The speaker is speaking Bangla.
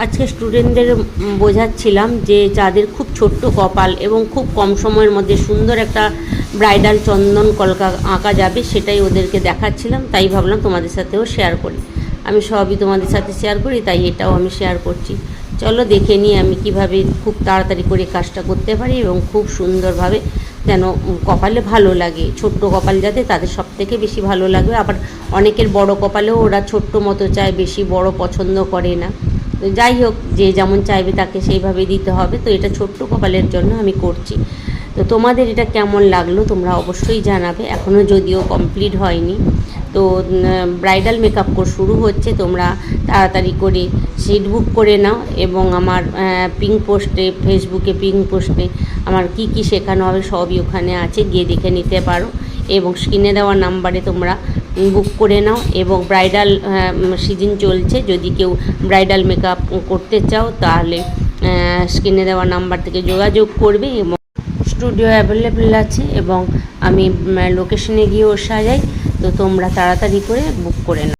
আজকে স্টুডেন্টদের বোঝাচ্ছিলাম যে যাদের খুব ছোট্ট কপাল এবং খুব কম সময়ের মধ্যে সুন্দর একটা ব্রাইডাল চন্দন কলকা আঁকা যাবে, সেটাই ওদেরকে দেখাচ্ছিলাম। তাই ভাবলাম তোমাদের সাথেও শেয়ার করি। আমি সবই তোমাদের সাথে শেয়ার করি, তাই এটাও আমি শেয়ার করছি। চলো দেখে নিই আমি কিভাবে খুব তাড়াতাড়ি করে কাজটা করতে পারি এবং খুব সুন্দরভাবে যেন কপালে ভালো লাগে। ছোট্ট কপাল যাতে তাদের সব থেকে বেশি ভালো লাগবে। আবার অনেকের বড় কপালেও ওরা ছোট্ট মতো চায়, বেশি বড় পছন্দ করে না। তো যাই হোক, যে যেমন চাইবে তাকে সেইভাবে দিতে হবে। তো এটা ছোট্ট কপালের জন্য আমি করছি। তো তোমাদের এটা কেমন লাগলো তোমরা অবশ্যই জানাবে। এখনও যদিও কমপ্লিট হয়নি, তো ব্রাইডাল মেকআপ কোর্স শুরু হচ্ছে। তোমরা তাড়াতাড়ি করে সিট বুক করে নাও এবং আমার পিং পোস্টে, ফেসবুকে পিং পোস্টে আমার কি কি শেখানো হবে সবই ওখানে আছে, গিয়ে দেখে নিতে পারো। এবং স্ক্রিনে দেওয়া নাম্বারে তোমরা বুক করে নাও। এবং ব্রাইডাল সিজন চলছে, যদি কেউ ব্রাইডাল মেকআপ করতে চাও তাহলে স্ক্রিনে দেওয়া নাম্বার থেকে যোগাযোগ করবে। এবং স্টুডিও অ্যাভেলেবেল আছে এবং আমি লোকেশনে গিয়েও সাজাই। তো তোমরা তাড়াতাড়ি করে বুক করে নাও।